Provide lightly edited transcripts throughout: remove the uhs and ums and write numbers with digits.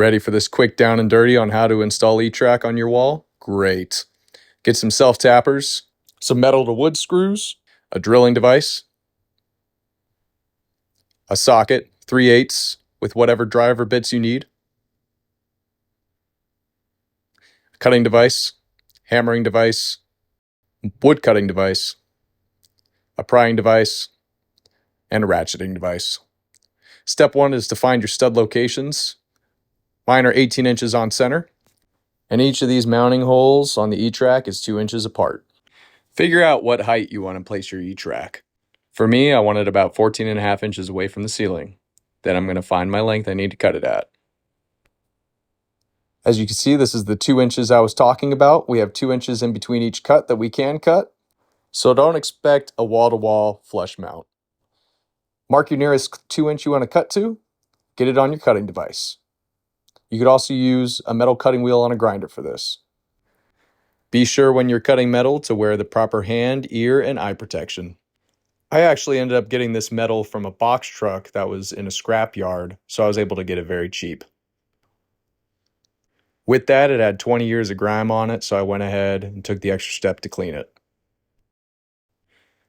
Ready for this quick down and dirty on how to install E-Track on your wall? Great. Get some self-tappers, some metal to wood screws, a drilling device, a socket, 3/8 with whatever driver bits you need, a cutting device, hammering device, wood cutting device, a prying device, and a ratcheting device. Step 1 is to find your stud locations. Mine are 18 inches on center, and each of these mounting holes on the E-Track is 2 inches apart. Figure out what height you want to place your E-Track. For me, I want it about 14.5 inches away from the ceiling. Then I'm going to find my length I need to cut it at. As you can see, this is the 2 inches I was talking about. We have 2 inches in between each cut that we can cut. So don't expect a wall-to-wall flush mount. Mark your nearest 2-inch you want to cut to. Get it on your cutting device. You could also use a metal cutting wheel on a grinder for this. Be sure when you're cutting metal to wear the proper hand, ear, and eye protection. I actually ended up getting this metal from a box truck that was in a scrap yard, so I was able to get it very cheap. With that, it had 20 years of grime on it, so I went ahead and took the extra step to clean it.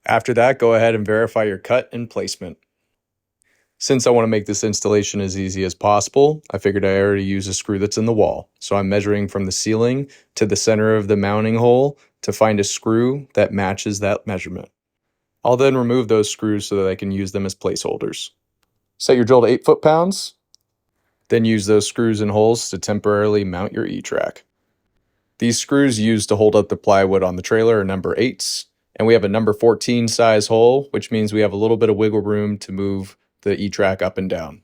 After that, go ahead and verify your cut and placement. Since I want to make this installation as easy as possible, I figured I already use a screw that's in the wall. So I'm measuring from the ceiling to the center of the mounting hole to find a screw that matches that measurement. I'll then remove those screws so that I can use them as placeholders. Set your drill to 8 foot-pounds, then use those screws and holes to temporarily mount your E-Track. These screws used to hold up the plywood on the trailer are number 8s, and we have a number 14 size hole, which means we have a little bit of wiggle room to move the E-Track up and down.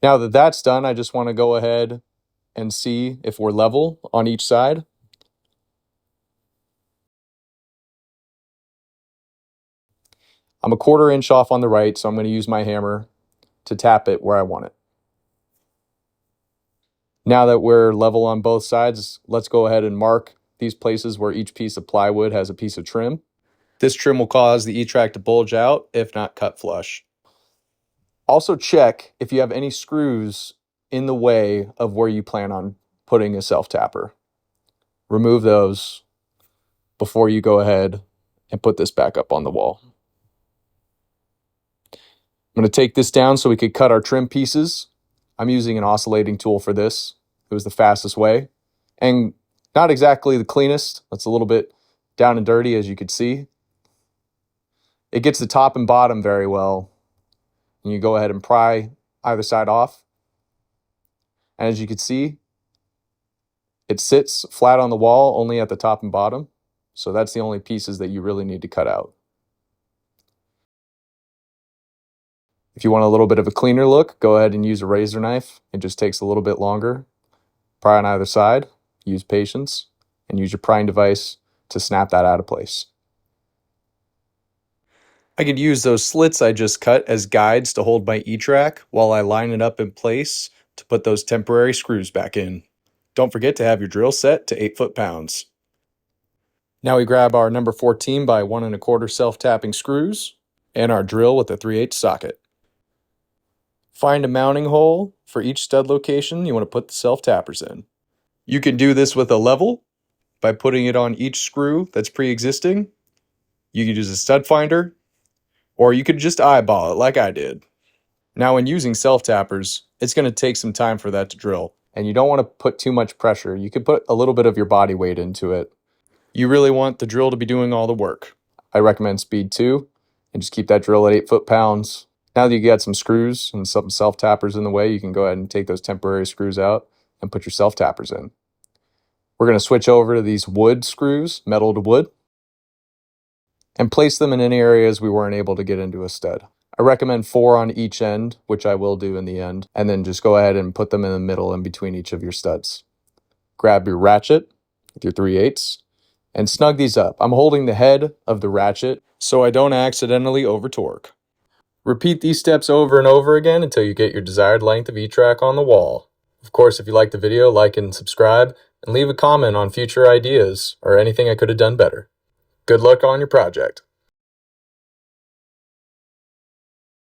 Now that that's done, I just want to go ahead and see if we're level on each side. I'm a 1/4 inch off on the right, so I'm going to use my hammer to tap it where I want it. Now that we're level on both sides, let's go ahead and mark these places where each piece of plywood has a piece of trim. This trim will cause the E-Track to bulge out, if not cut flush. Also check if you have any screws in the way of where you plan on putting a self-tapper. Remove those before you go ahead and put this back up on the wall. I'm going to take this down so we could cut our trim pieces. I'm using an oscillating tool for this. It was the fastest way and not exactly the cleanest. It's a little bit down and dirty, as you can see. It gets the top and bottom very well. And you go ahead and pry either side off. And as you can see, it sits flat on the wall only at the top and bottom. So that's the only pieces that you really need to cut out. If you want a little bit of a cleaner look, go ahead and use a razor knife. It just takes a little bit longer. Pry on either side, use patience, and use your prying device to snap that out of place. I could use those slits I just cut as guides to hold my E-Track while I line it up in place to put those temporary screws back in. Don't forget to have your drill set to 8 foot-pounds. Now we grab our number 14 by 1 1/4 self-tapping screws and our drill with a 3/8 socket. Find a mounting hole for each stud location you want to put the self-tappers in. You can do this with a level by putting it on each screw that's pre-existing. You could use a stud finder, or you could just eyeball it like I did. Now when using self-tappers, it's going to take some time for that to drill, and you don't want to put too much pressure. You could put a little bit of your body weight into it. You really want the drill to be doing all the work. I recommend speed 2, and just keep that drill at 8 foot-pounds. Now that you got some screws and some self-tappers in the way, you can go ahead and take those temporary screws out and put your self-tappers in. We're going to switch over to these wood screws, metal to wood, and place them in any areas we weren't able to get into a stud. I recommend 4 on each end, which I will do in the end, and then just go ahead and put them in the middle in between each of your studs. Grab your ratchet with your 3/8 and snug these up. I'm holding the head of the ratchet so I don't accidentally over torque. Repeat these steps over and over again until you get your desired length of E-Track on the wall. Of course, if you liked the video, like and subscribe, and leave a comment on future ideas or anything I could have done better. Good luck on your project.